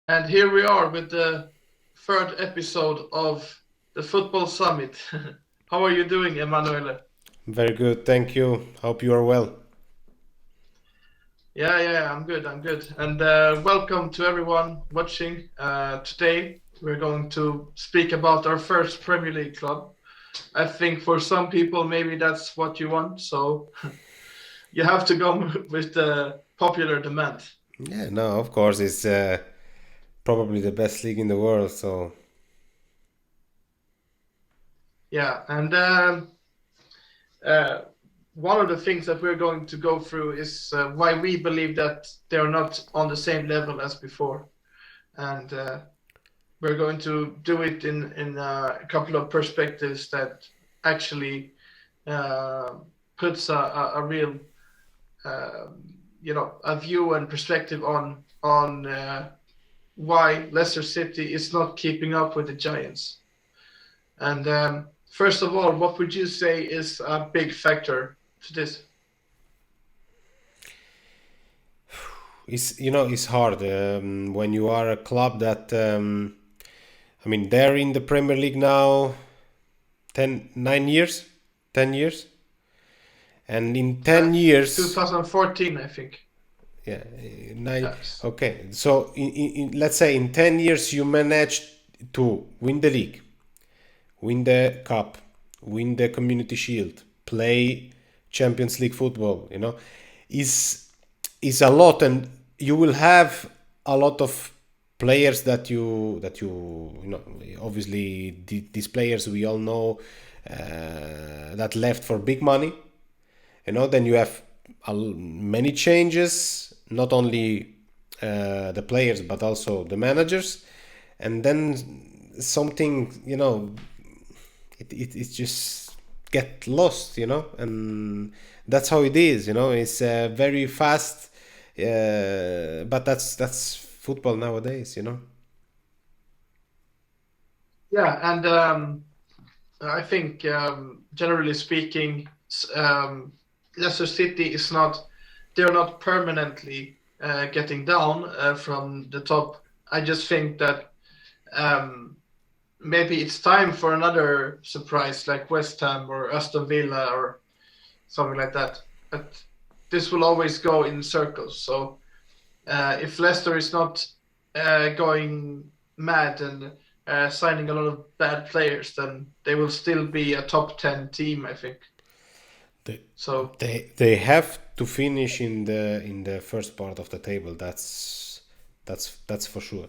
And here we are with the third episode of the Football Summit. How are you doing, Emanuele? Very good, thank you. Hope you are well. Yeah, I'm good, I'm good. And welcome to everyone watching. Today we're going to speak about our first Premier League club. I think for some people maybe that's what you want, so you have to go with the popular demand. Yeah, no, of course, it's probably the best league in the world. So Yeah, and uh, one of the things that we're going to go through is why we believe that they're not on the same level as before. And we're going to do it in a couple of perspectives that actually uh, puts a real uh, a view and perspective on why Leicester City is not keeping up with the Giants. And first of all, what would you say is a big factor to this? it's hard when you are a club that I mean they're in the Premier League now 9 years, 10 years, and in Uh, 10 years, 2014, I think. yeah, nine. Yes. Okay, so let's say in 10 years you managed to win the league, win the cup, win the Community Shield, play Champions League football, is is a lot, and you will have a lot of players that you obviously these players we all know that left for big money. Then you have many changes, not only the players but also the managers, and then something it just get lost, and that's how it is. It's very fast, but that's football nowadays. Yeah, and I think generally speaking, Leicester City is not, they're not permanently getting down from the top. I just think that um, maybe it's time for another surprise like West Ham or Aston Villa or something like that. But this will always go in circles. So if Leicester is not going mad and signing a lot of bad players, then they will still be a top 10 team, I think. they So, they have to finish in the first part of the table. That's for sure.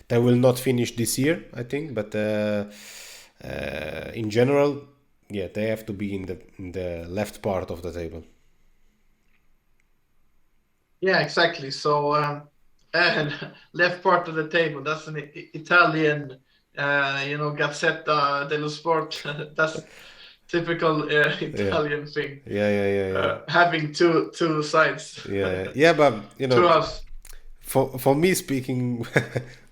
They will not finish this year, I think, but in general, yeah, they have to be in the left part of the table. yeah, exactly. So, and left part of the table, that's an Italian, Gazzetta dello Sport. That's typical Yeah, Italian thing, yeah, yeah, yeah, yeah, having two sides. yeah, yeah. But Two us. for me speaking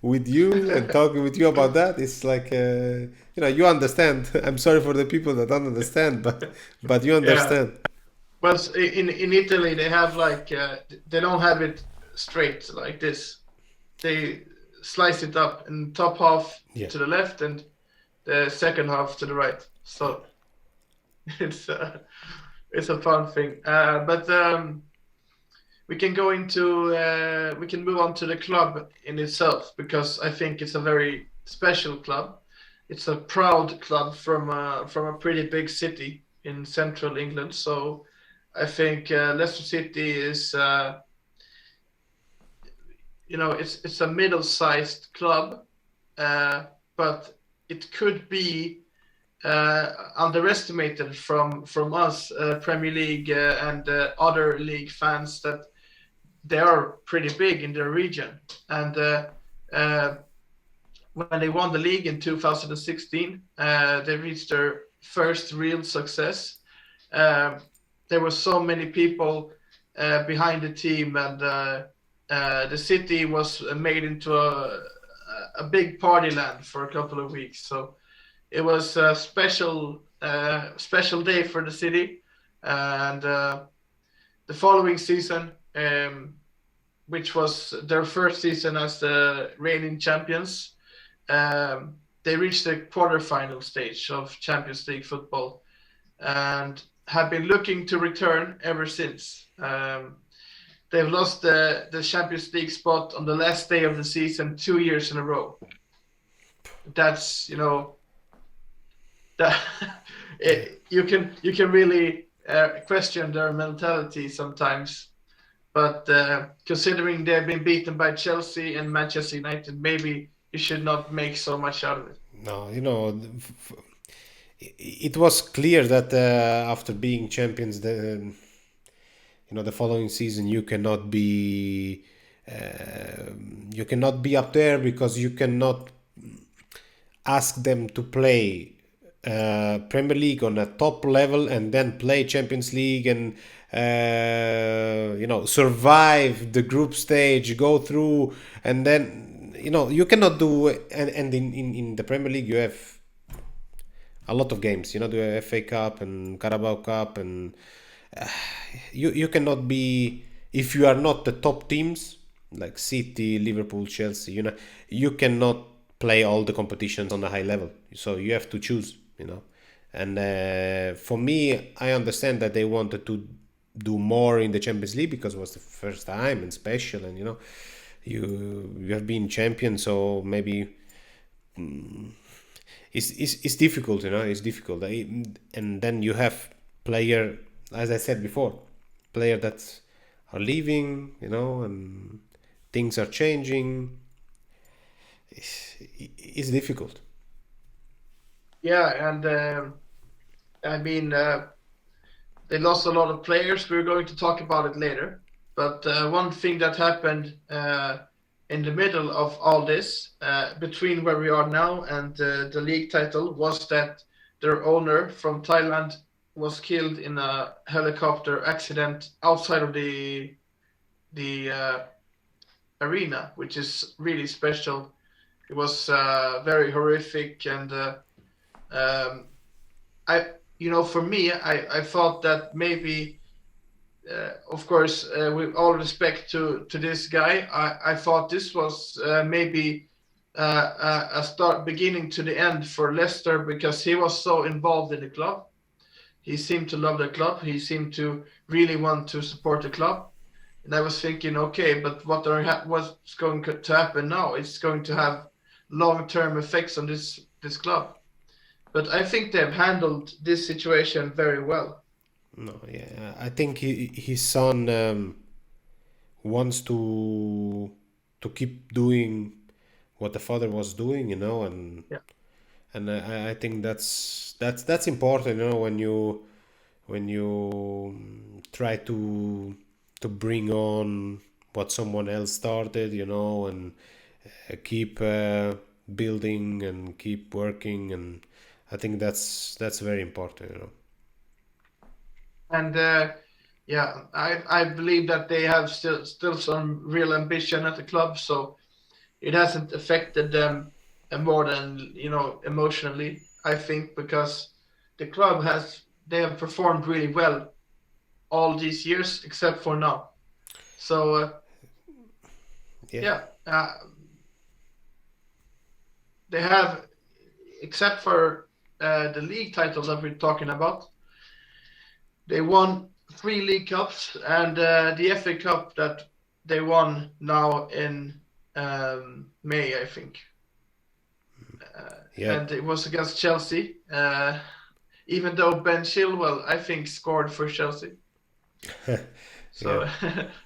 with you and talking with you about that, it's like you understand. I'm sorry for the people that don't understand, but you Yeah. understand. Well, in Italy they have like they don't have it straight like this. They slice it up and top half Yeah. to the left and the second half to the right. So it's uh, it's a fun thing. But we can move on to the club in itself because I think it's a very special club. It's a proud club from a pretty big city in central England. So I think Leicester City is it's a middle-sized club, uh, but it could be underestimated from us Premier League and other league fans that they are pretty big in their region. And uh, when they won the league in 2016, they reached their first real success. Uh, there were so many people behind the team, and the city was made into a big party land for a couple of weeks. So it was a special day for the city, and the following season. which was their first season as the reigning champions. They reached the quarterfinal stage of Champions League football and have been looking to return ever since. They've lost the Champions League spot on the last day of the season 2 years in a row. That's that you can really question their mentality sometimes. But considering they've been beaten by Chelsea and Manchester United, maybe you should not make so much out of it. No, it was clear that after being champions, the following season you cannot be up there, because you cannot ask them to play Premier League on a top level and then play Champions League and survive the group stage, go through, and then you cannot do. And in the Premier League you have a lot of games. The FA Cup and Carabao Cup, and you cannot be, if you are not the top teams like City, Liverpool, Chelsea. You cannot play all the competitions on a high level. So you have to choose. And for me, I understand that they wanted to do more in the Champions League because it was the first time and special, and you have been champion, so maybe it's difficult. It's difficult. And then you have player, as I said before, player that are leaving, and things are changing. It's difficult. Yeah, and I mean, they lost a lot of players. We're going to talk about it later. But one thing that happened in the middle of all this, between where we are now and the league title, was that their owner from Thailand was killed in a helicopter accident outside of the arena, which is really special. It was very horrific, and for me, I thought that maybe, of course, with all respect to this guy, I thought this was maybe a start, beginning to the end for Leicester, because he was so involved in the club. He seemed to love the club. He seemed to really want to support the club. And I was thinking, okay, but what's going to happen now? It's going to have long-term effects on this club. But I think they've handled this situation very well. No, yeah, I think his son wants to keep doing what the father was doing, and Yeah. I think that's important, when you try to bring on what someone else started, and keep building and keep working, and I think that's very important. And yeah, I believe that they have still some real ambition at the club, so it hasn't affected them more than emotionally. I think because the club they have performed really well all these years except for now. So Yeah. they have, except for the league title that we're talking about, they won 3 league cups, and the FA Cup that they won now in May, I think. Yeah. And it was against Chelsea, even though Ben Chilwell, I think, scored for Chelsea. So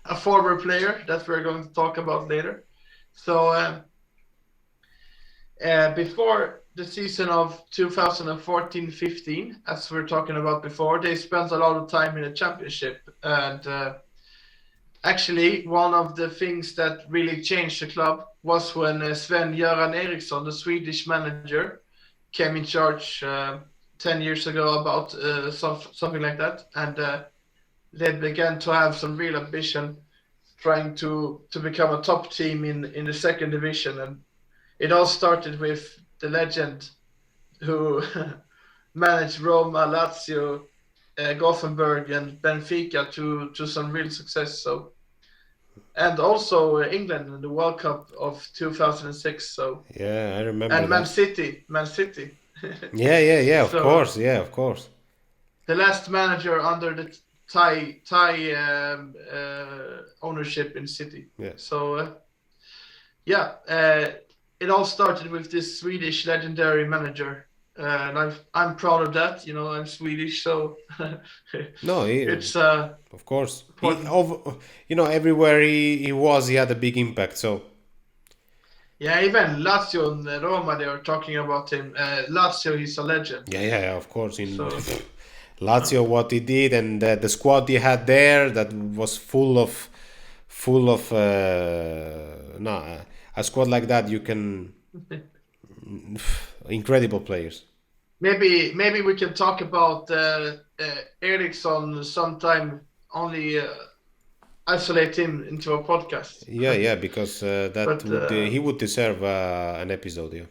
a former player that we're going to talk about later. So before the season of 2014-15, as we're talking about before, they spent a lot of time in the championship. And actually, one of the things that really changed the club was when Sven-Göran Eriksson, the Swedish manager, came in charge 10 years ago, about something like that. And they began to have some real ambition, trying to become a top team in the second division. And it all started with the legend who managed Roma, Lazio, Gothenburg, and Benfica to some real success. So and also England in the World Cup of 2006. So Yeah, I remember and Man that. City, Man City. Yeah, of So course, yeah, of course. the last manager under the Thai ownership in City. Yeah. So yeah, it all started with this Swedish legendary manager, and I'm proud of that. You know, I'm Swedish, so No, it's of course. important. Everywhere he was, he had a big impact. So Yeah, even Lazio and Roma, they are talking about him. Lazio, he's a legend. yeah, of course. In So Lazio, what he did and the squad he had there, that was full of no, a squad like that, you can incredible players. maybe we can talk about Eriksson sometime. Only isolate him into a podcast. Yeah, because that But would he would deserve an episode. Yeah.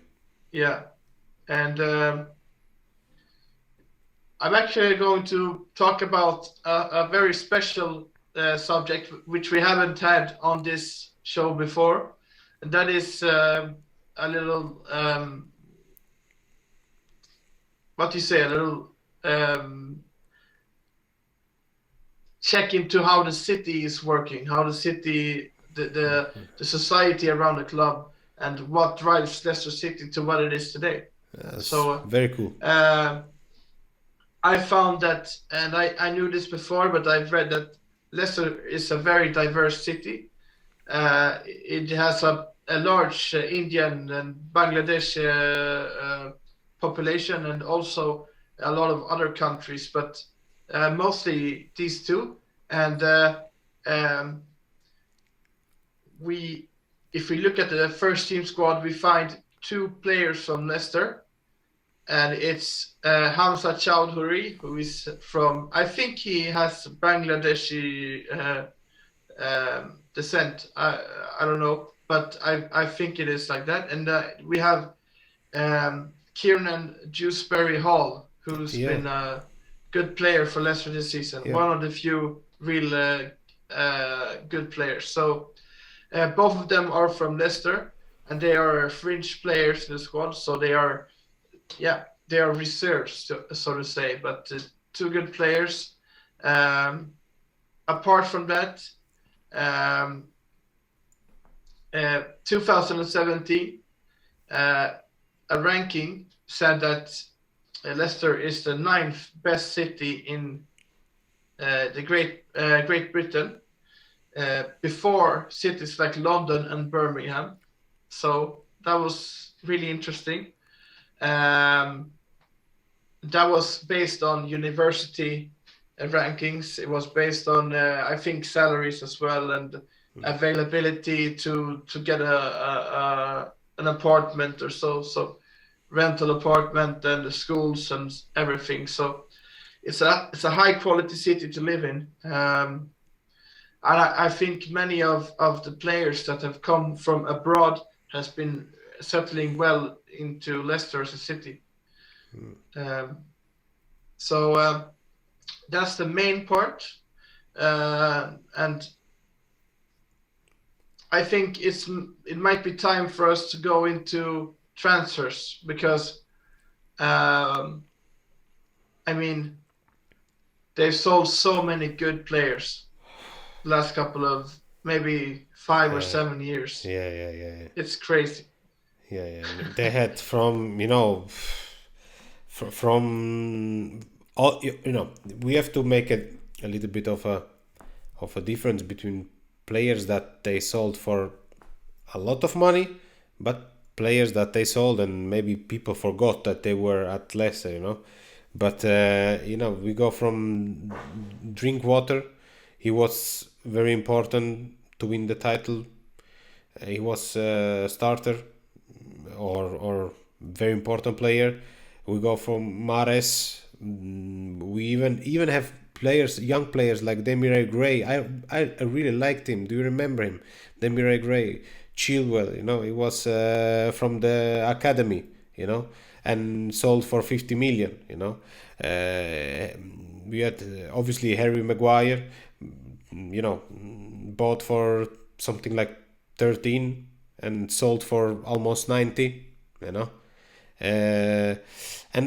yeah, and I'm actually going to talk about a very special subject which we haven't had on this show before, and that is a little what do you say, a little check into how the city is working, how the city, the society around the club, and what drives Leicester City to what it is today. That's So very cool. I found that, and I knew this before, but I've read that Leicester is a very diverse city. It has a large Indian and Bangladesh population, and also a lot of other countries, but mostly these two. And um, we, if we look at the first team squad, we find two players from Leicester, and it's Hamza Chowdhury, who is from, I think he has Bangladeshi descent. I don't know, but I think it is like that. And we have Kiernan Dewsbury Hall, who's Yeah, been a good player for Leicester this season. yeah. One of the few real good players. So both of them are from Leicester, and they are fringe players in the squad. So they are reserves, so to say. But two good players. Um, Apart from that, um, 2017, a ranking said that Leicester is the ninth best city in the Great Britain, before cities like London and Birmingham. So that was really interesting. Um, that was based on university rankings. It was based on I think salaries as well, and availability to get an apartment or so. So rental apartment and the schools and everything. So it's a high quality city to live in. And I think many of the players that have come from abroad has been settling well into Leicester as a city. Um, so that's the main part, and I think it might be time for us to go into transfers because I mean they've sold so many good players last couple of maybe 5 or 7 years. Yeah. It's crazy. Yeah. They had from from all we have to make a little bit of a difference between players that they sold for a lot of money, but players that they sold and maybe people forgot that they were at Leicester. But we go from Drinkwater. He was very important to win the title. He was a starter or very important player. We go from Mares. We even have players, young players like Demirai Gray. I really liked him. Do you remember him? Demirai Gray, Chilwell. He was from the academy. And sold for 50 million. We had obviously Harry Maguire. bought for something like 13 and sold for almost 90, you know. And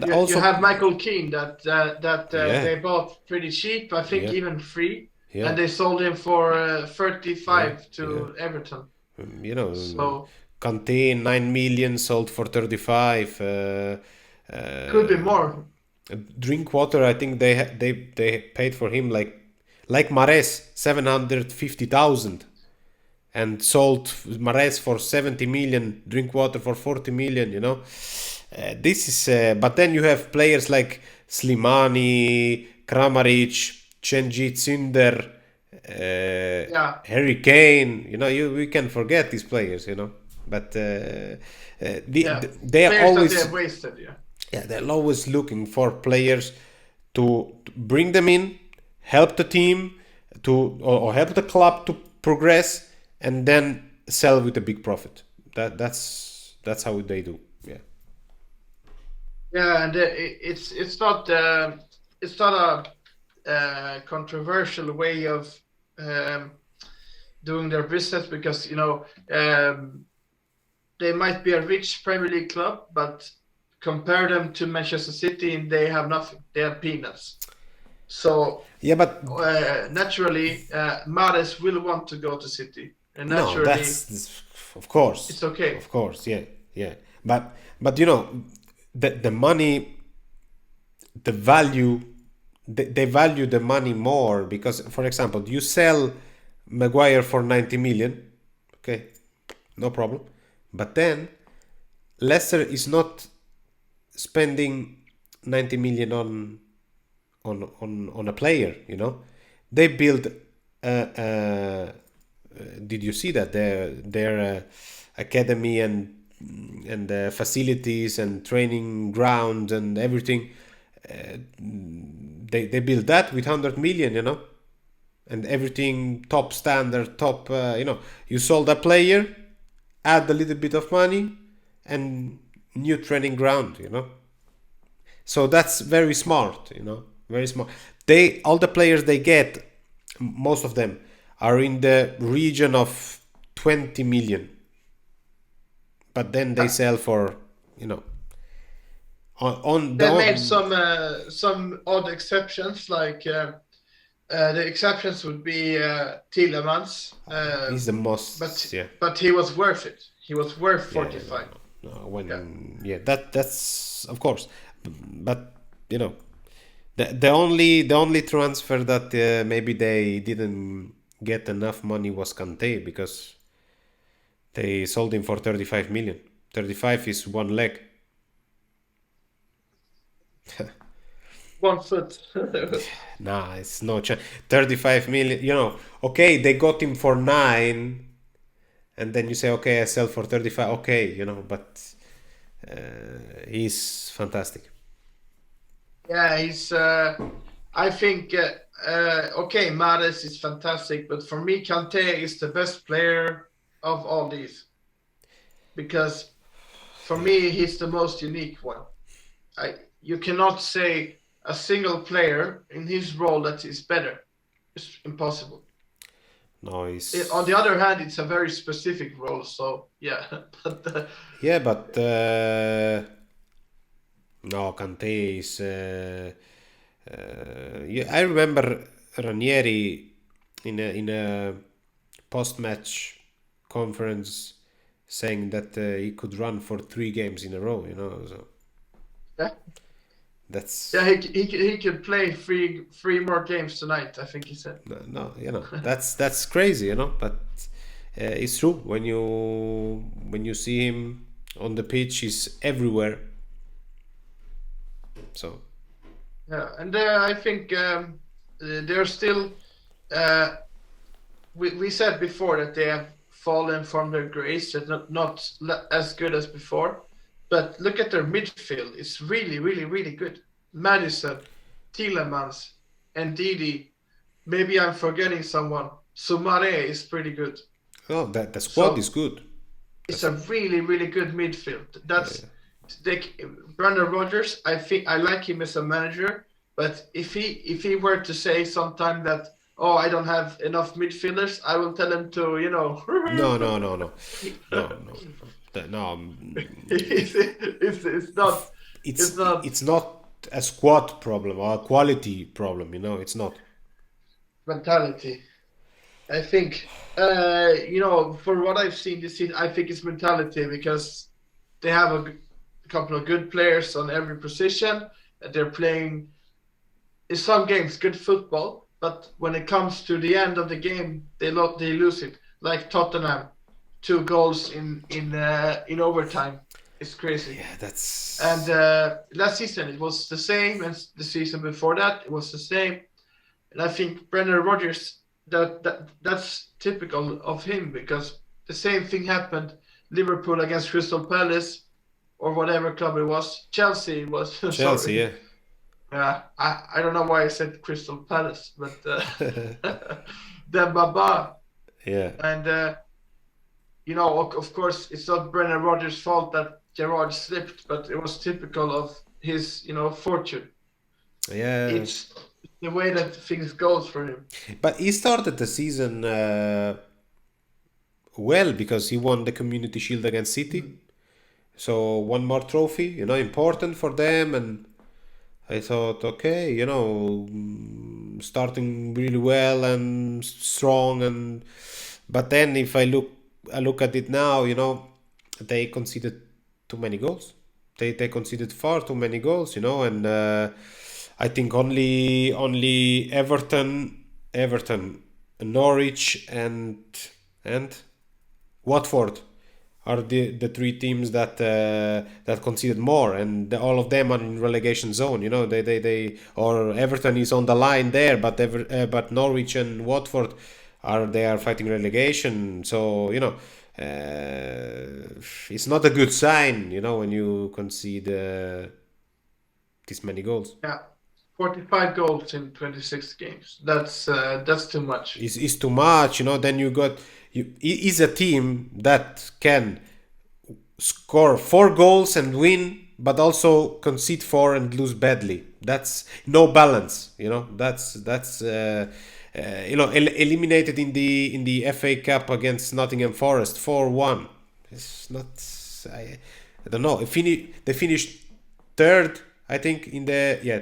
You also, have Michael Keane that yeah, they bought pretty cheap, I think yeah, even free, yeah, and they sold him for yeah, 35 yeah. to Everton. You know, So Kanté 9 million sold for 35. could be more. Drinkwater, I think they paid for him like Mares 750,000 and sold Mares for 70 million, Drinkwater for 40 million. This is but then you have players like Slimani, Kramaric, Chenji Cinder, Yeah, Harry Kane. We can forget these players. But yeah. they are Players that they have always, wasted. Yeah. yeah, they're always looking for players to bring them in, help the team or help the club to progress, and then sell with a big profit. That's how they do. Yeah. Yeah, and it's not a controversial way of um, doing their business because they might be a rich Premier League club, but compare them to Manchester City and they have nothing. They have peanuts. So Yeah, but naturally, Mahrez will want to go to City, and no, naturally, of course, it's okay. yeah, yeah. But the money, the value, they value the money more because, for example, you sell Maguire for 90 million, okay, no problem. But then Leicester is not spending 90 million on a player. They build did you see that their academy and facilities and training ground and everything, they build that with 100 million, and everything top standard, top, you sold a player, add a little bit of money, and new training ground. So that's very smart. Very smart. They all the players they get, most of them are in the region of 20 million, but then they sell for, on the They made on, some odd exceptions, like the exceptions would be Tielemans, he's the but most, yeah. but he was worth it. He was worth Yeah, 45. no, Yeah. that's of course, but you know the only transfer that maybe they didn't get enough money was Kante, because they sold him for 35 million. 35 is one leg. 1 foot. Nah, it's no chance. 35 million. Okay, they got him for 9, and then you say, okay, I sell for 35. Okay, but he's fantastic. Yeah, he's. I think. Okay, Mahrez is fantastic, but for me, Kante is the best player of all these because for Yeah. me, he's the most unique one. You cannot say a single player in his role that is better. It's impossible. No, On the he's other hand, it's a very specific role, so yeah. But yeah, but no, Kante is. Yeah, I remember Ranieri in a post-match conference saying that he could run for 3 games in a row. So yeah, that's yeah, he could play three more games tonight. I think he said. no, no, that's crazy. But it's true when you see him on the pitch, he's everywhere. So Yeah, and I think they're still. Uh, we said before that they have fallen from their grace. They're not as good as before. But look at their midfield. It's really, really, really good. Madison, Tielemans, and Didi. Maybe I'm forgetting someone. Sumare is pretty good. oh, that the squad is So good. it's That's a really, really good midfield. That's yeah. they, Brandon Rodgers. I think I like him as a manager, but if he were to say sometime that oh, I don't have enough midfielders, I will tell him to, No, no, no, no, no, no, no. it's not It's not a squad problem or a quality problem. It's not. mentality. I think, for what I've seen this season, I think it's mentality because they have a couple of good players on every position. They're playing in some games good football, but when it comes to the end of the game, they lose it. Like Tottenham, 2 goals in overtime. It's crazy. Yeah, that's. And last season it was the same, and the season before that it was the same. And I think Brendan Rodgers, that's typical of him because the same thing happened Liverpool against Crystal Palace or whatever club it was. Chelsea was Chelsea, sorry. yeah. I don't know why I said Crystal Palace, but the Baba Yeah. and of course it's not Brendan Rodgers' fault that Gerrard slipped, but it was typical of his fortune. Yeah. It's the way that things goes for him. But he started the season well because he won the Community Shield against City. So one more trophy, important for them. And I thought, okay, starting really well and strong. But then if I look at it now, they conceded too many goals. They conceded far too many goals, and I think only Everton, Norwich, and Watford are the three teams that conceded more, and all of them are in relegation zone. They or Everton is on the line there, but Norwich and Watford are fighting relegation. So it's not a good sign. When you concede this many goals. Yeah, 45 goals in 26 games. That's too much. Is too much. Then is a team that can score 4 goals and win, but also concede 4 and lose badly. That's no balance. That's eliminated in the FA Cup against Nottingham Forest 4-1. It's not. I don't know. They finished third, I think,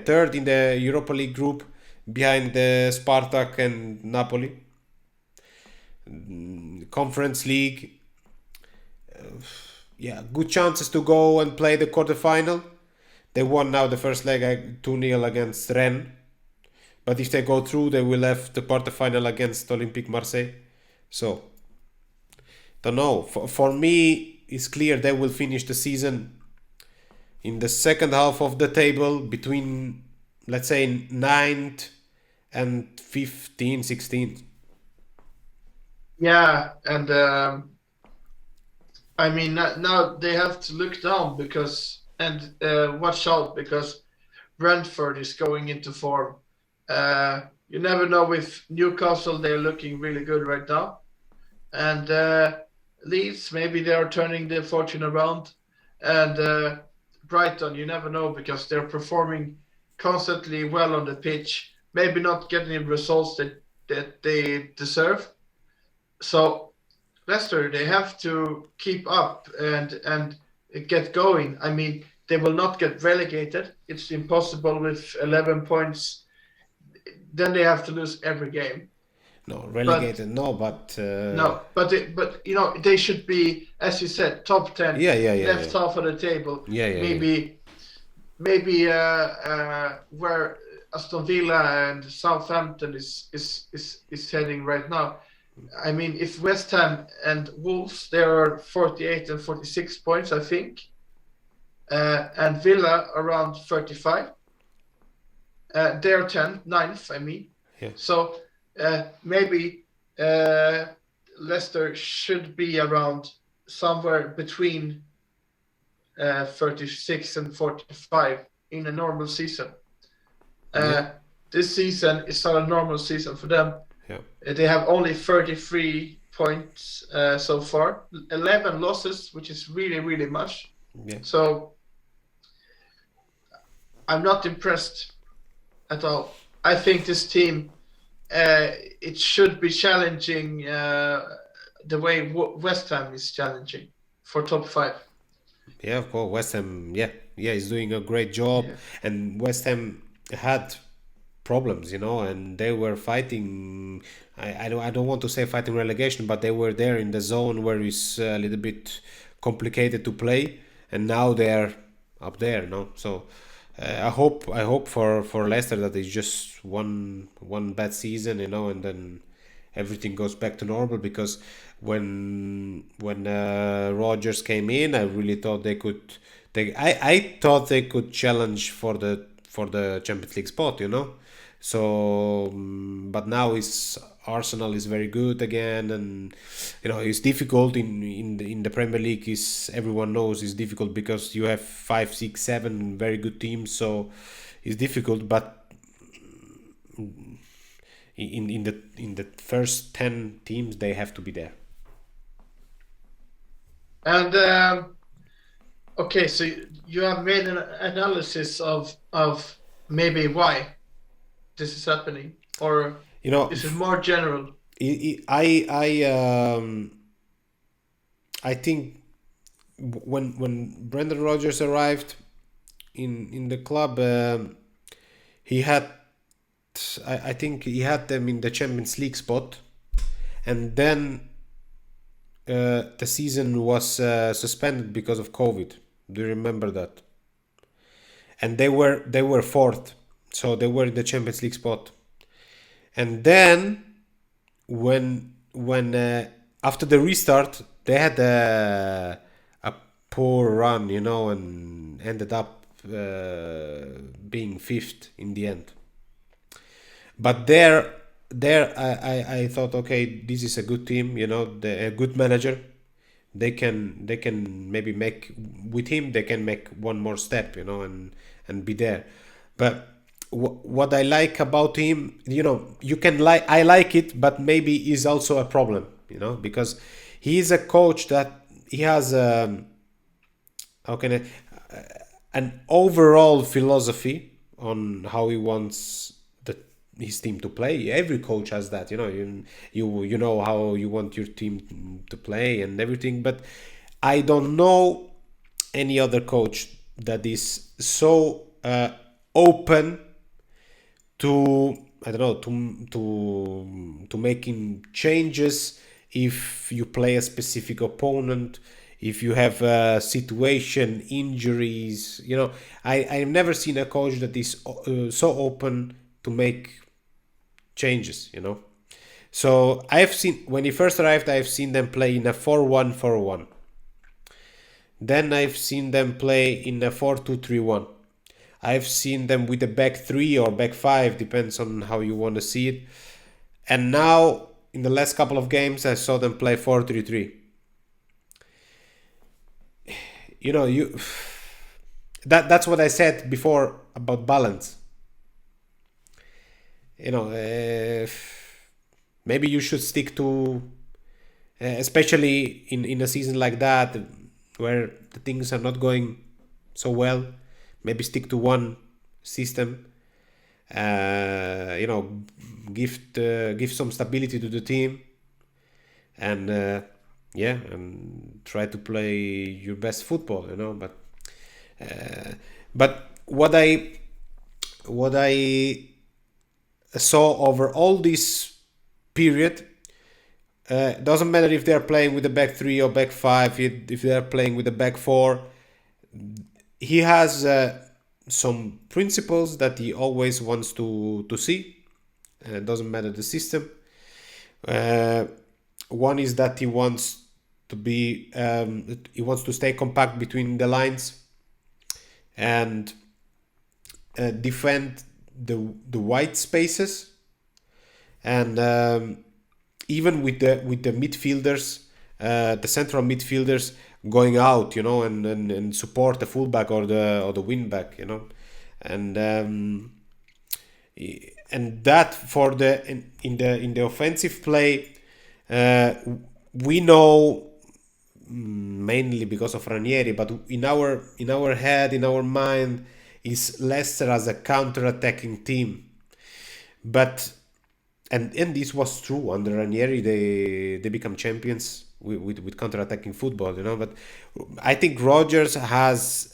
third in the Europa League group behind the Spartak and Napoli. Conference League. Good chances to go and play the quarterfinal. They won now the first leg 2-0 against Rennes. But if they go through, they will have the quarterfinal against Olympique Marseille. So, don't know. For me, it's clear they will finish the season in the second half of the table between, let's say, 9th and 15, 16th. Yeah, and I mean now they have to look down and watch out because Brentford is going into form. You never know with Newcastle; they're looking really good right now, and Leeds maybe they are turning their fortune around, and Brighton you never know because they're performing constantly well on the pitch. Maybe not getting the results that they deserve. So Leicester, they have to keep up and get going. I mean, they will not get relegated. It's impossible with 11 points. Then they have to lose every game. No, relegated, no, but No, but they should be, as you said, top 10, yeah, left half of the table. Yeah. Maybe where Aston Villa and Southampton is heading right now. I mean, if West Ham and Wolves, they are 48 and 46 points, I think, and Villa around 35. They are 9th, I mean. Yeah. So maybe Leicester should be around somewhere between 36 and 45 in a normal season. This season is not a normal season for them. Yeah. They have only 33 points so far, 11 losses, which is really, really much. Yeah. So I'm not impressed at all. I think this team it should be challenging the way West Ham is challenging for top five. Yeah, of course, West Ham. Yeah, yeah, he's doing a great job, Yeah. and West Ham had problems, and they were fighting. I don't want to say fighting relegation, but they were there in the zone where it's a little bit complicated to play, and now they're up there. No, so I hope for Leicester that it's just one bad season, and then everything goes back to normal, because when Rodgers came in, I really thought they could. I thought they could challenge for the Champions League spot, So, but now is Arsenal is very good again, and it's difficult in the Premier League. Is everyone knows it's difficult because you have 5, 6, 7 very good teams, so it's difficult. But in the first 10 teams, they have to be there. And okay, so you have made an analysis of maybe why this is happening, or is it more general? I think when Brendan Rodgers arrived in the club, he had I think he had them in the Champions League spot, and then the season was suspended because of COVID. Do you remember that? And they were fourth, so they were in the Champions League spot. And then when after the restart, they had a poor run, and ended up being fifth in the end. But there I thought, okay, this is a good team, a good manager. They can maybe make with him. They can make one more step, and be there. But what I like about him, you can like I like it, but maybe is also a problem, because he is a coach that he has how can I, an overall philosophy on how he wants his team to play. Every coach has that, you know how you want your team to play and everything. But I don't know any other coach that is so open to, I don't know, to making changes if you play a specific opponent, if you have a situation, injuries. I've never seen a coach that is so open to make changes. So I've seen, when he first arrived, I've seen them play in a 4-1-4-1. Then I've seen them play in a 4-2-3-1. I've seen them with a back three or back five, depends on how you want to see it. And now, in the last couple of games, I saw them play 4-3-3. That's what I said before about balance. Maybe you should stick to, especially in a season like that, where the things are not going so well. Maybe stick to one system. Give some stability to the team, and and try to play your best football. But what I saw over all this period, doesn't matter if they're playing with a back three or back five, if they're playing with a back four, he has some principles that he always wants to see. Doesn't matter the system. One is that he wants to stay compact between the lines and defend the white spaces, and even with the midfielders, the central midfielders going out, and support the fullback or the wing back, and that for in the offensive play, we know, mainly because of Ranieri, but in our head, in our mind, is Leicester as a counter-attacking team. But and this was true under Ranieri. They become champions with counter-attacking football, you know. But I think Rogers has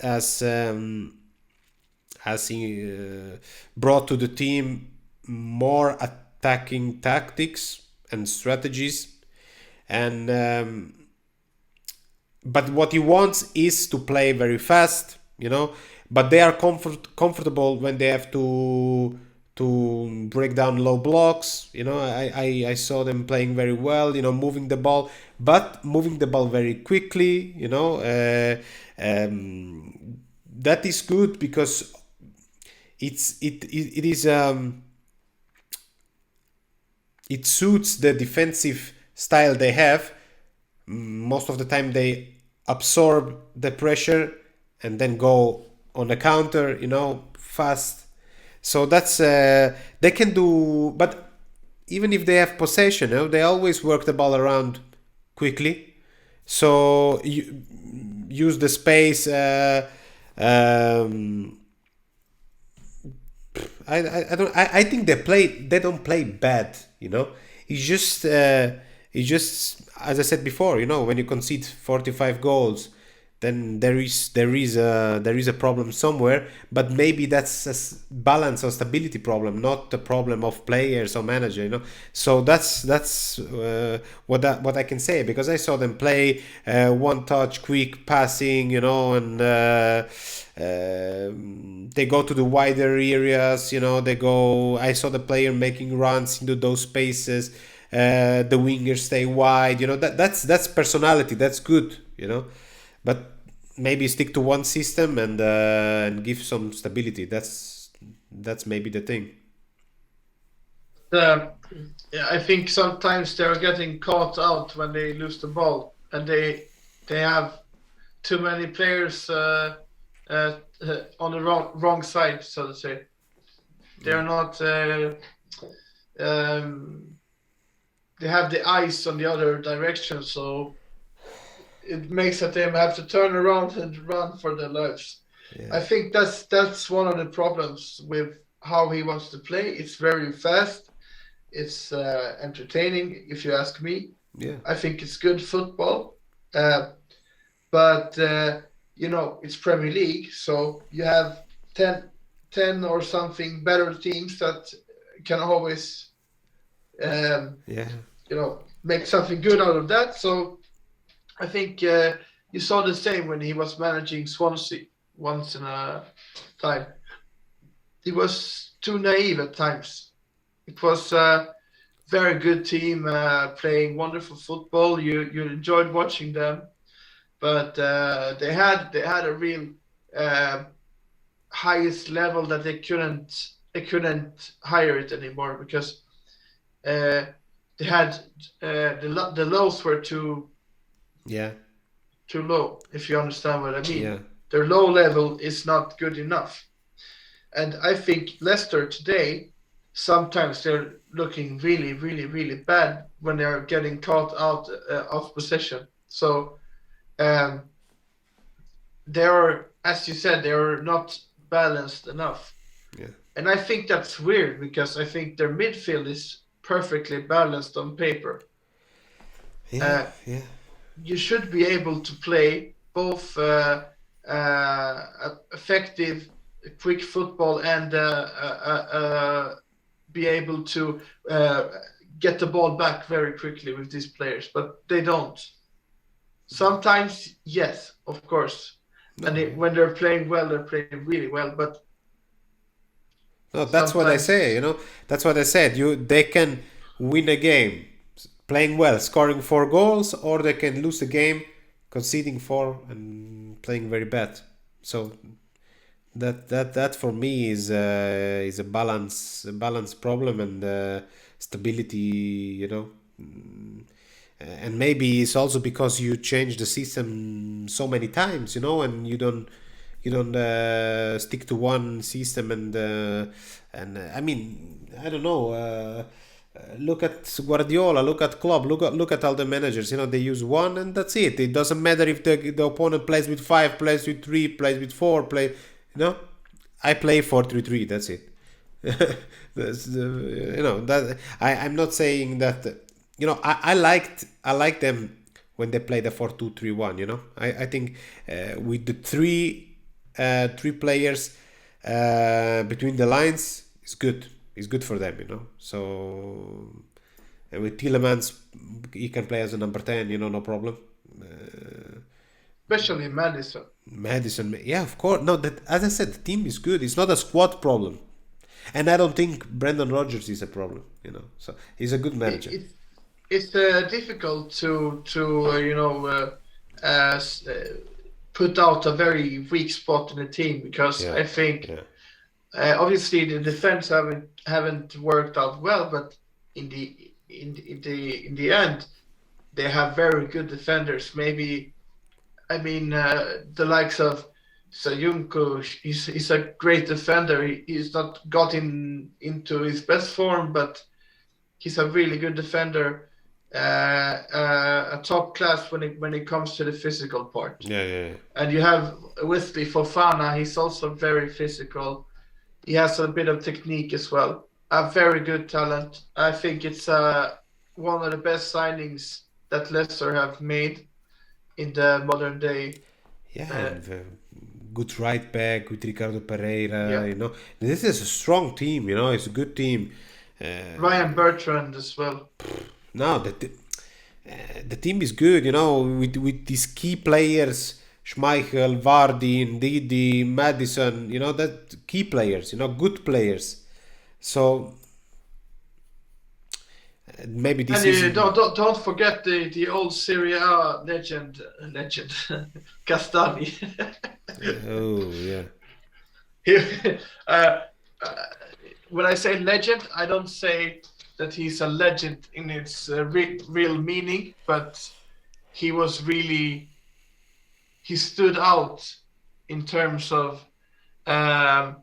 brought to the team more attacking tactics and strategies, and but what he wants is to play very fast, you know. But they are comfortable when they have to break down low blocks. You know, I saw them playing very well. You know, moving the ball, but moving the ball very quickly. You know, that is good because it is it suits the defensive style they have. Most of the time they absorb the pressure and then go on a counter, you know, fast. So that's they can do, but even if they have possession, you know, they always work the ball around quickly. So you use the space. I think they don't play bad, you know. It's just as I said before, you know, when you concede 45 goals, then there is a problem somewhere. But maybe that's a balance or stability problem, not a problem of players or manager, you know. So that's what I can say, because I saw them play one touch, quick passing, you know, and they go to the wider areas, you know. I saw the player making runs into those spaces. The wingers stay wide, you know. That's personality. That's good, you know. But maybe stick to one system and give some stability. That's maybe the thing. Uh, yeah, I think sometimes they're getting caught out when they lose the ball, and they have too many players on the wrong side, so to say. They're not. They have the eyes on the other direction, so it makes that they have to turn around and run for their lives. Yeah. I think that's one of the problems with how he wants to play. It's very fast. It's entertaining, if you ask me. Yeah. I think it's good football, but you know, it's Premier League, so you have 10 or something better teams that can always, Yeah. you know, make something good out of that. So I think you saw the same when he was managing Swansea once in a time. He was too naive at times. It was a very good team playing wonderful football. You enjoyed watching them, but they had a real uh, highest level that they couldn't hire it anymore because uh, they had the lows were Yeah. too low, if you understand what I mean. Yeah. Their low level is not good enough. And I think Leicester today, sometimes they're looking really, really, really bad when they're getting caught out of possession. So um, they're, as you said, they're not balanced enough. Yeah. And I think that's weird because I think their midfield is perfectly balanced on paper. Yeah. Uh, Yeah. you should be able to play both effective, quick football and be able to get the ball back very quickly with these players, but they don't. Sometimes, yes, of course, and when they're playing well, they're playing really well. But No, that's what I sometimes, say. You know, that's what I said. They can win a game playing well, scoring 4 goals, or they can lose the game, conceding 4 and playing very bad. So that for me is a balance problem and stability. You know. And maybe it's also because you change the system so many times, you know, and you don't stick to one system and I mean, I don't know. Look at Guardiola, look at Klopp, look at all the managers. You know, they use one and that's it. It doesn't matter if the opponent plays with 5, plays with 3, plays with 4, play. You know, I play 4-3-3. That's it. That's that I'm not saying that I like them when they play the 4-2-3-1. I think with the three players between the lines is good. It's good for them. So and with Tielemans, he can play as a number 10. No problem. Uh, especially Madison. Madison, yeah, of course. No, that as I said, the team is good. It's not a squad problem. And I don't think Brendan Rodgers is a problem, So he's a good It, manager. it, it's difficult to put out a very weak spot in the team because Yeah, I think yeah, obviously the defense haven't worked out well, but in the end they have very good defenders. Maybe I mean the likes of Sayunko, he's a great defender. He's not got into his best form, but he's a really good defender, a top class when it comes to the physical part. yeah, yeah, And you have Wesley Fofana. He's also very physical. He has a bit of technique as well. A very good talent. I think it's one of the best signings that Leicester have made in the modern day. yeah. Uh, And good right back with Ricardo Pereira. yeah, This is a strong team. It's a good team. Ryan Bertrand as well. No, the team is good. With these key players. Schmeichel, Vardy, Ndidi, Madison, that key players, good players. So maybe this And season. don't forget the old Serie A legend Castani. Oh yeah, He, uh, uh, when I say legend, I don't say that he's a legend in its real meaning, but he was really he stood out in terms of um,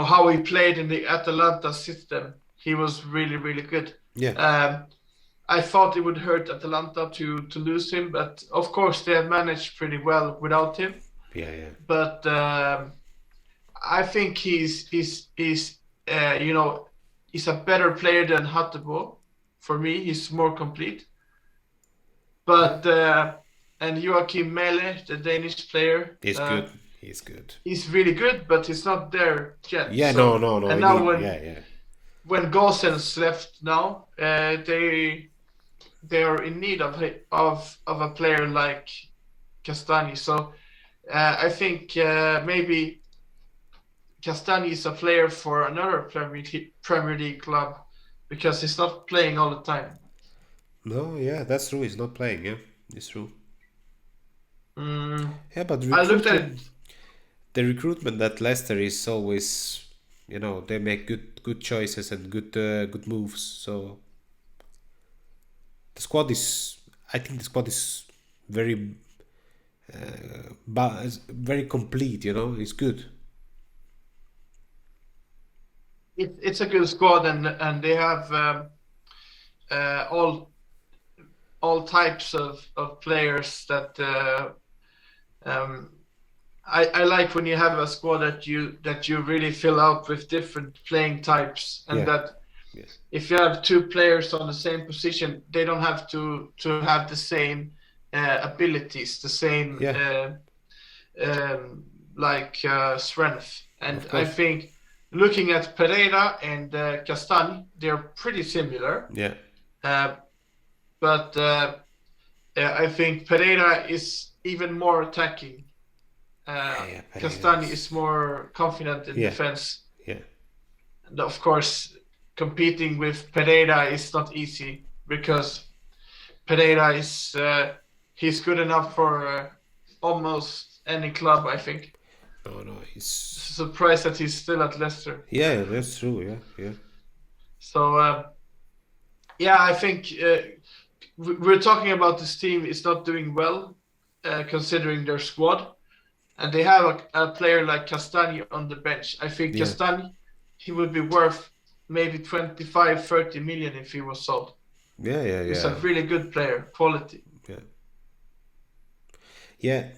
how he played in the Atalanta system. He was really really good. yeah, Um, I thought it would hurt Atalanta to lose him, but of course they have managed pretty well without him. yeah, yeah. But I think he's a better player than Hattebo. For me, he's more complete. But and Joachim Mele, the Danish player, He's good. He's good. he's really good, but he's not there yet. Yeah, no, So no, no. and We now need. when Yeah, yeah, when Gosens left now, they are in need of a player like Castani. So I think maybe Castani is a player for another Premier League club because he's not playing all the time. no, yeah, that's true. He's not playing. Yeah, it's true. Mm, Yeah, but I looked at recruitment, it. the recruitment at Leicester is always, they make good choices and good moves. So the squad is, I think the squad is very, but very complete. It's good. It's a good squad, and they have uh, all all types of players that um, I like when you have a squad that you really fill out with different playing types, and Yeah, that yeah, if you have two players on the same position, they don't have to have the same abilities, the same yeah. strength. And Of I course. think looking at Pereira and Castani, they're pretty similar. Yeah, Uh, but I think Pereira is even more attacking. yeah, yeah. Pereira Castani is. is more confident in Yeah, defense. yeah. And of course, competing with Pereira is not easy because Pereira he's good enough for almost any club, I think. No, no. He's. Surprised that he's still at Leicester. Yeah, that's true. Yeah, yeah. So yeah, I think we're talking about this team is not doing well considering their squad, and they have a player like Castani on the bench. I think Yeah, Castani, he would be worth maybe 25, 30 million if he was sold. yeah, yeah, He's a yeah, really good player, quality. yeah. Yeah,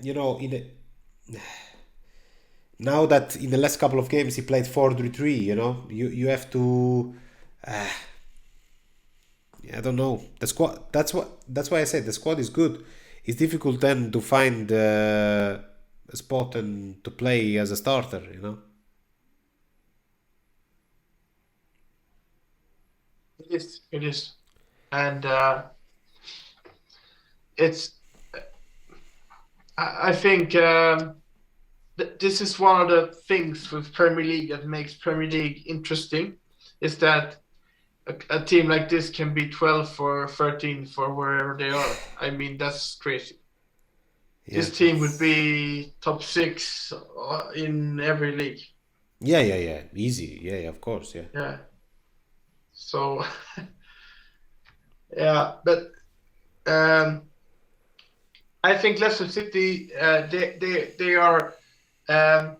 in now that in the last couple of games he played 4-3-3, you know, you have to. Uh, I don't know the squad. That's why I said the squad is good. It's difficult then to find a spot and to play as a starter. You know. It is. It is. And it's. I think this is one of the things with Premier League that makes Premier League interesting, is that a team like this can be 12th or 13th for wherever they are. I mean, that's crazy. Yeah. This team would be top six in every league. Yeah. Easy. Yeah. Of course. Yeah. Yeah. So, yeah, but I think Leicester City, they are the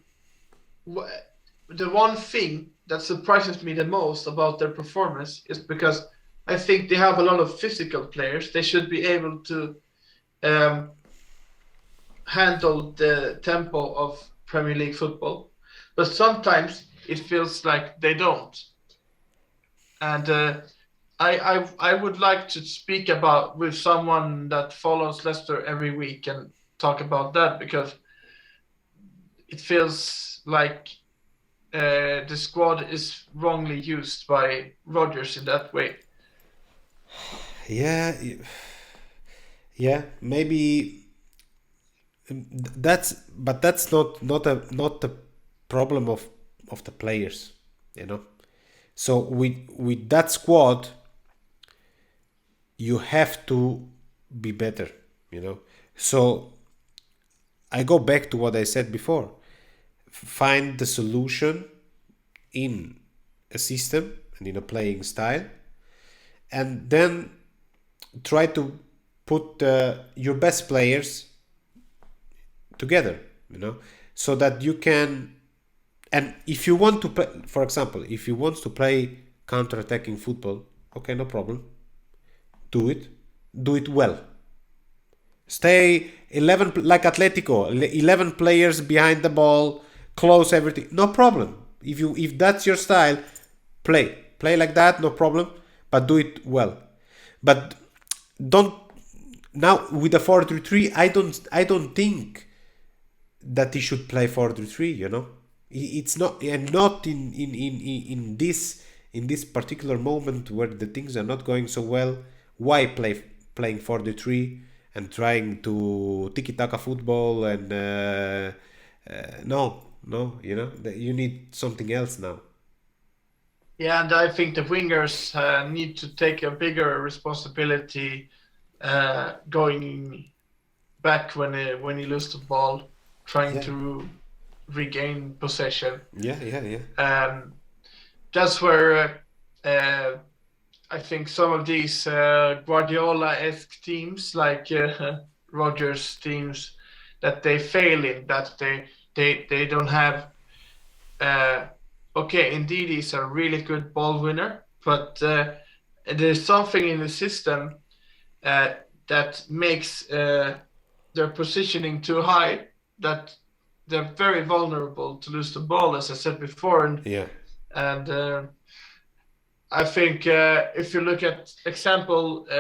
one thing that surprises me the most about their performance is because I think they have a lot of physical players. They should be able to um, handle the tempo of Premier League football, but sometimes it feels like they don't. And I would like to speak about with someone that follows Leicester every week and talk about that, because it feels like the squad is wrongly used by Rodgers in that way. Yeah. Yeah. Maybe that's not a problem of the players. You know. So with that squad, you have to be better, you know. So I go back to what I said before. Find the solution in a system and in a playing style, and then try to put your best players together, you know, so that you can. And if you want to play, for example, if you want to play counter-attacking football, okay, no problem. Do it well. Stay 11 like Atletico, 11 players behind the ball, close everything, no problem. If that's your style, play like that, no problem, but do it well. But don't now with the 4-3-3. I don't think that he should play 4-3-3. You know, it's not, and not in this particular moment where the things are not going so well. Why playing 4-3 and trying to tiki-taka football and no, you know, you need something else now. Yeah, and I think the wingers need to take a bigger responsibility going back when he lose the ball, trying Yeah, to regain possession. yeah. That's where I think some of these Guardiola-esque teams, like Rodgers teams, that they fail in, that they don't have. Uh, okay, indeed, he's a really good ball winner, but there's something in the system uh, that makes their positioning too high, that they're very vulnerable to lose the ball, as I said before, Yeah, and I think if you look at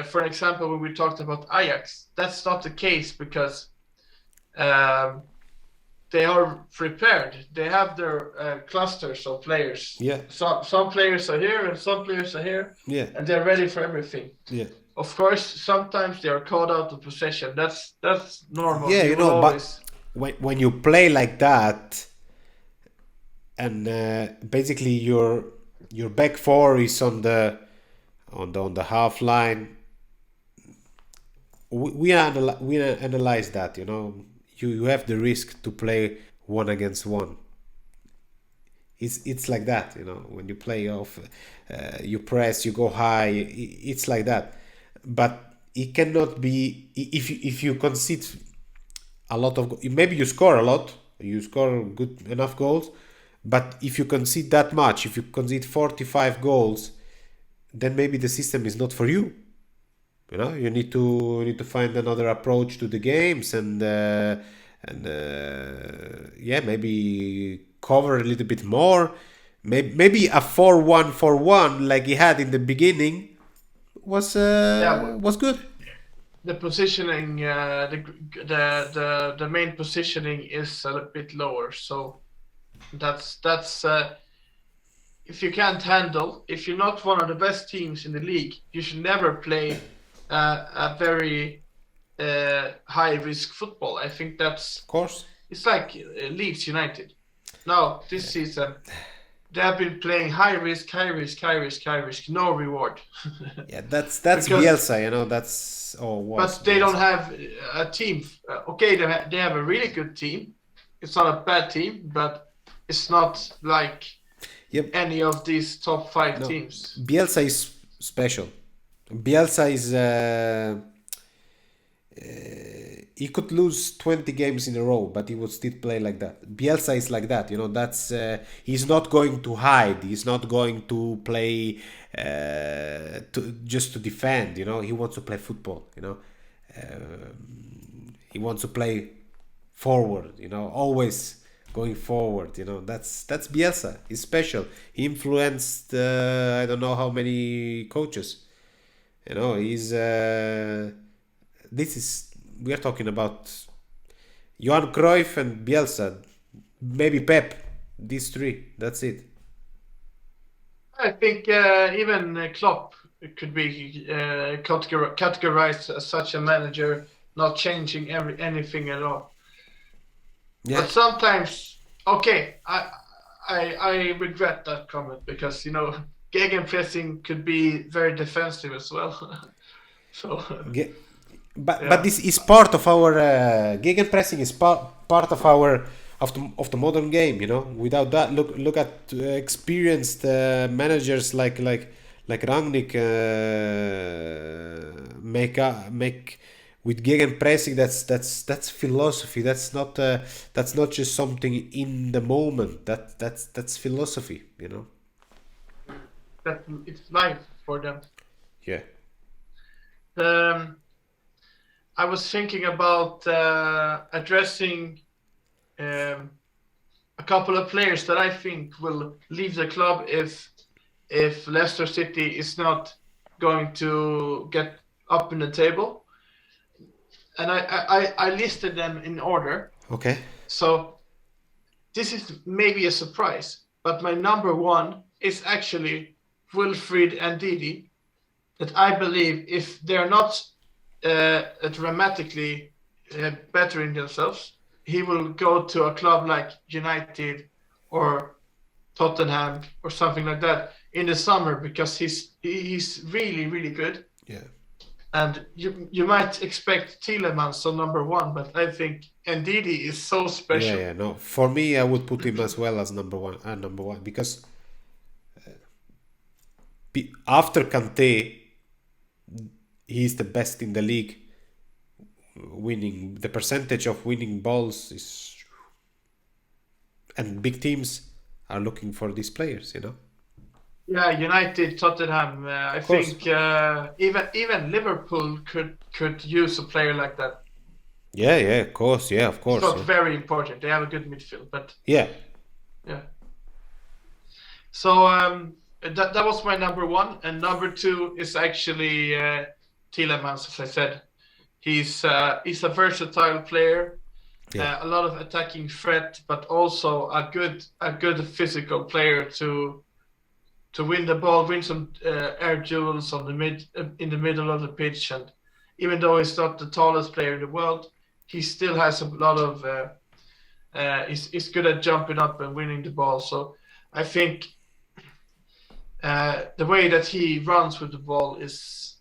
for example, when we talked about Ajax, that's not the case, because um, they are prepared. They have their clusters of players. yeah, Some players are here and some players are here, yeah, and they're ready for everything. yeah. Of course, sometimes they are caught out of possession. That's normal. Yeah, You you will know, but always. when you play like that, and basically your back four is on the half line. We analyze that. You know, you have the risk to play one against one. It's like that. You know, when you play off, you press, you go high. It's like that. But it cannot be if you concede a lot of, maybe you score a lot, you score good enough goals, but if you concede that much, if you concede 45 goals, then maybe the system is not for you. You know, you need to find another approach to the games, and maybe cover a little bit more. Maybe a 4-1-4-1 like he had in the beginning Yeah, was good. the positioning, the main positioning is a bit lower. So that's if you can't handle, if you're not one of the best teams in the league, you should never play a very high risk football. I think Of course. it's like Leeds United. Now this season they have been playing high risk, high risk, high risk, high risk, no reward. Yeah, that's Because Bielsa, you know. That's was but they don't Bielsa. have a team. Okay, they have a really good team. It's not a bad team, but it's not like Yep. any of these top five No, teams. Bielsa is special. Bielsa is he could lose 20 games in a row, but he would still play like that. Bielsa is like that, you know. That's he's not going to hide. He's not going to play to just to defend. You know, he wants to play football. You know, he wants to play forward. You know, always going forward. You know, that's Bielsa. He's special. He influenced I don't know how many coaches. You know, he's this is we are talking about Johan Cruyff and Bielsa, maybe Pep. These three. That's it. I think even Klopp could be categorized as such a manager, not changing anything at all. Yeah. But sometimes, okay, I regret that comment because gegenpressing could be very defensive as well. So But yeah, this is part of our gegenpressing is part of our of the modern game. You know, without that, look at experienced managers like Rangnick make with gegenpressing. That's philosophy. That's not just something in the moment. That's philosophy. You know. that it's life for them. Yeah. I was thinking about addressing um, a couple of players that I think will leave the club if Leicester City is not going to get up in the table. And I listed them in order. Okay. So this is maybe a surprise, but my number one is actually Wilfried and Didi. That I believe if they're not dramatically bettering themselves, he will go to a club like United or Tottenham or something like that in the summer because he's really really good. Yeah. And you might expect Tielemans on number one, but I think Ndidi is so Yeah, special. yeah, no. For me, I would put him as well as number one, because after Kante, he's the best in the league. Winning the percentage of winning balls is, and big teams are looking for these players. You know, Yeah, United, Tottenham. I of course. think even Liverpool could use a player like that. Yeah, yeah, of course. Yeah, of It's course. not Yeah, very important. They have a good midfield, but yeah, yeah. So that was my number one, and number two is actually Tielemans. As I said, he's a versatile player, yeah, a lot of attacking threat, but also a good physical player to win the ball, win some air duels on in the middle of the pitch, and even though he's not the tallest player in the world, he still has a lot of. He's good at jumping up and winning the ball. So I think the way that he runs with the ball it's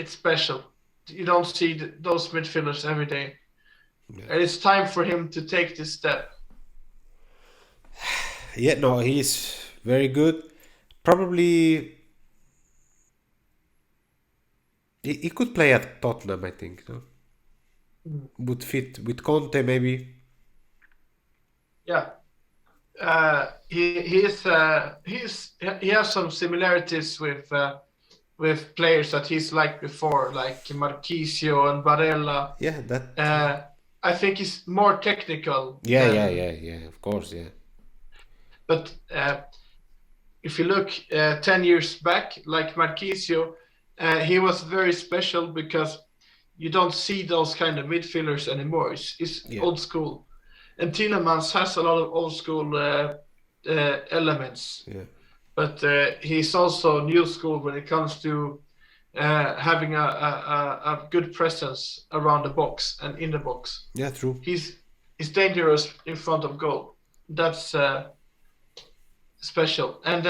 special. You don't see those midfielders every day. yeah. And it's time for him to take this step. Yeah, no, he's very good. Probably he could play at Tottenham. I think. No? Would fit with Conte maybe. Yeah, he has some similarities with players that he's liked before, like Marquisio and Barella. Yeah, that. Uh, I think he's more technical Yeah, yeah, than. yeah, yeah. Of course, yeah. But if you look 10 years back, like Marquisio, he was very special because you don't see those kind of midfielders anymore. It's Yeah, old school, and Tielemans has a lot of old school elements, yeah, but he's also new school when it comes to having a good presence around the box and in the box. yeah. True. He's dangerous in front of goal. That's special. And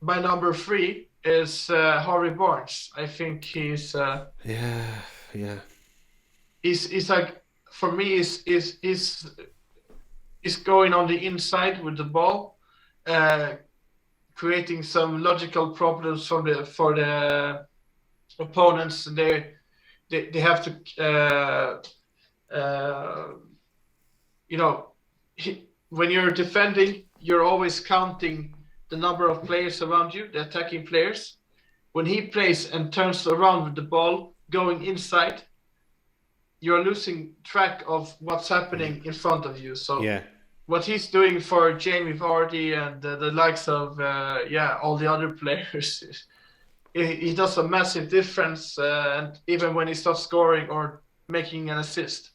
my number three is Harvey Barnes. I think Yeah, yeah, he's like, for me, is going on the inside with the ball, uh, creating some logical problems for the opponents. They have to uh, you know, when you're defending, you're always counting the number of players around you, the attacking players. When he plays and turns around with the ball going inside, you're losing track of what's happening in front of you. So yeah, what he's doing for Jamie Vardy and the likes of all the other players, he does a massive difference. And even when he's not scoring or making an assist.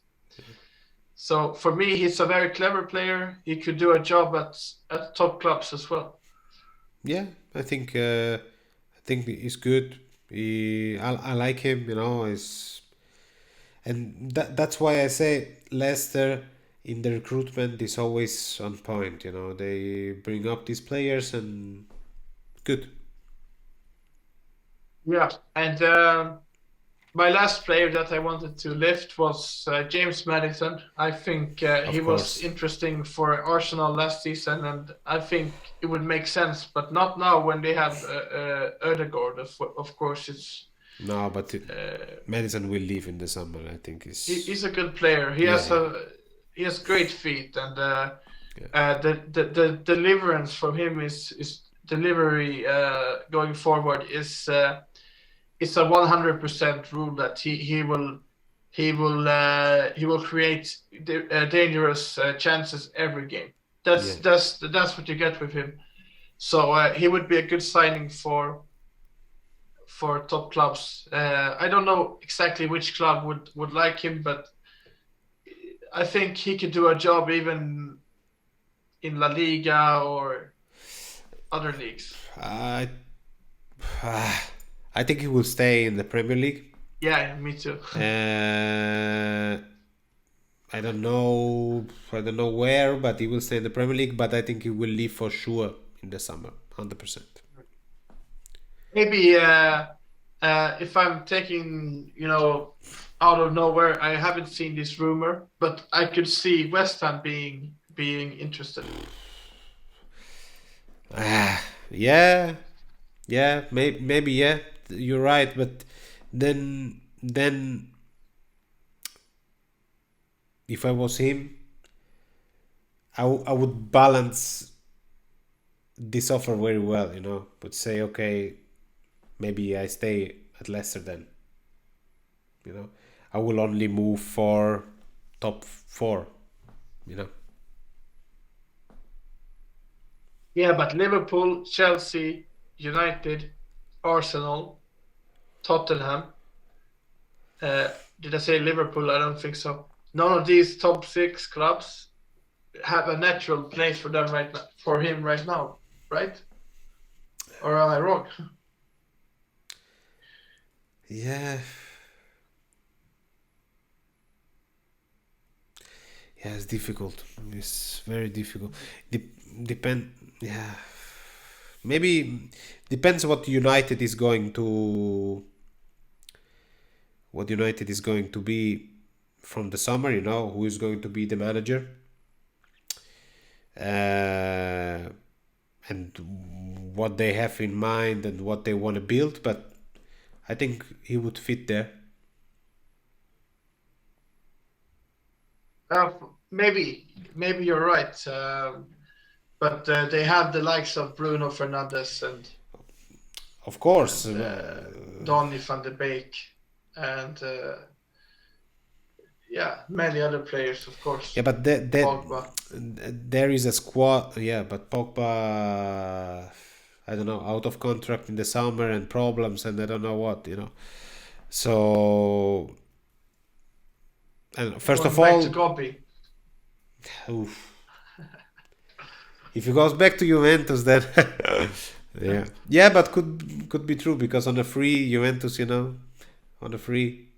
So for me, he's a very clever player. He could do a job at top clubs as well. yeah. I think he's good. I like him. Is and that's why I say Leicester in the recruitment is always on point. They bring up these players and good. Yeah, and my last player that I wanted to lift was James Maddison. I think he Of was course. interesting for Arsenal last season, and I think it would make sense, but not now when they have Ødegaard. Of course, No, but uh, Madison will leave in the summer. I think is he's a good player. yeah, yeah, He has great feet, and yeah, the deliverance from him is delivery going forward is it's a 100% rule that he will create dangerous chances every game. yeah, That's what you get with him. So he would be a good signing for top clubs. I don't know exactly which club would like him, but I think he could do a job even in La Liga or other leagues. I I think he will stay in the Premier League. Yeah, me too. Uh, I don't know where, but he will stay in the Premier League. But I think he will leave for sure in the summer, 100%. Maybe if I'm taking, out of nowhere, I haven't seen this rumor, but I could see West Ham being interested. Yeah, yeah, maybe yeah, you're right. But then if I was him, I would balance this offer very well. Would say okay, maybe I stay at Leicester then. You know, I will only move for top four. You know, Yeah, but Liverpool, Chelsea, United, Arsenal, Tottenham. Uh, did I say Liverpool? I don't think so. None of these top six clubs have a natural place for them right now, for him right now, right? Or am I wrong? yeah, yeah, it's difficult. It's very difficult. Depend. Yeah, maybe depends what United is going to be from the summer. Who is going to be the manager, uh, and what they have in mind and what they want to build. But I think he would fit there. Maybe you're right. But they have the likes of Bruno Fernandes Of course, and Donny van de Beek, and yeah, many other players, of Yeah, course. but Pogba. there is a squad. Yeah, but Pogba, I don't know, out of contract in the summer and problems and I don't know what, you know. So, and first of Going back to all, Gobi. oof, if he goes back to Juventus, then yeah, yeah, but could be true because on a free Juventus, you know, on a free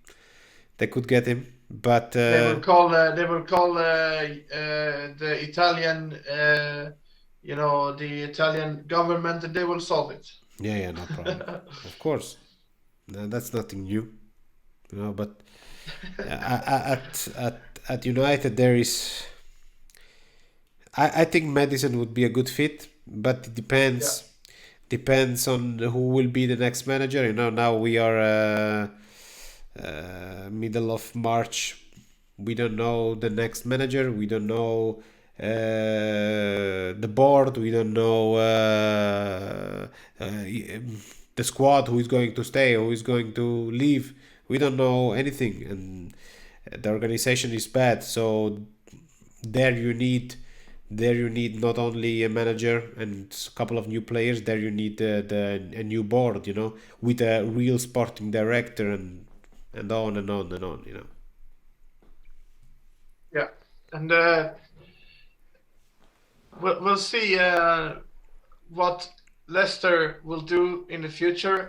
they could get him. But the Italian, the Italian government, and they will solve it. yeah, yeah, no problem. Of course, no, that's nothing new, you know. But at United there is. I think Madison would be a good fit, but it Yeah, depends on who will be the next manager. You know, now we are middle of March. We don't know the next manager. We don't know the board. We don't know the squad, who is going to stay, who is going to leave. We don't know anything, and the organization is bad. So there you need not only a manager and a couple of new players. There you need a new board, you know, with a real sporting director and on and on and on, you know. yeah, and we'll see what Leicester will do in the future.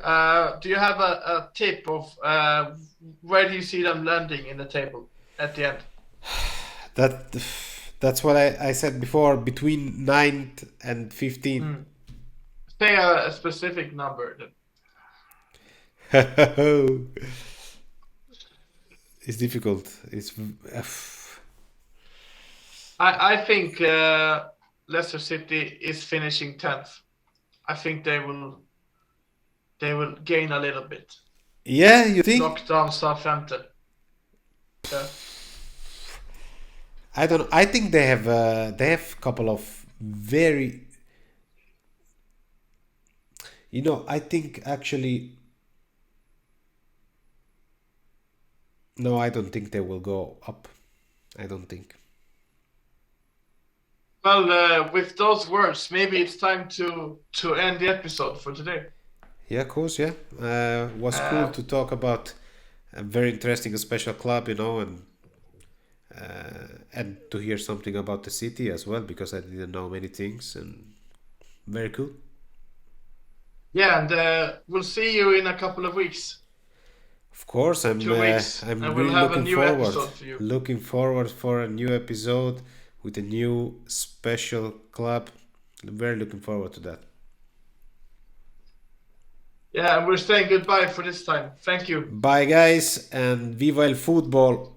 Do you have a tip of where do you see them landing in the table at the end? that that's what I said before, between 9th and 15th. Hmm. Say a specific number. It's difficult. It's I think Leicester City is finishing 10th. I think they will gain a little bit. yeah, you think? Knock down Southampton. Yeah. I don't know. I think they have a couple of very, you know, I think actually, no, I don't think they will go up. I don't think. Well, with those words, maybe it's time to end the episode for today. Yeah, of course, yeah. Was cool Uh, to talk about a very interesting, special club, you know, and to hear something about the city as well because I didn't know many things and very cool. yeah, and we'll see you in a couple of weeks, Of course, 2 weeks, I'm and we'll really have a new episode for you. looking forward for a new episode with a new special club. Very looking forward to that. Yeah, and we're saying goodbye for this time. Thank you. Bye, guys, and viva el fútbol!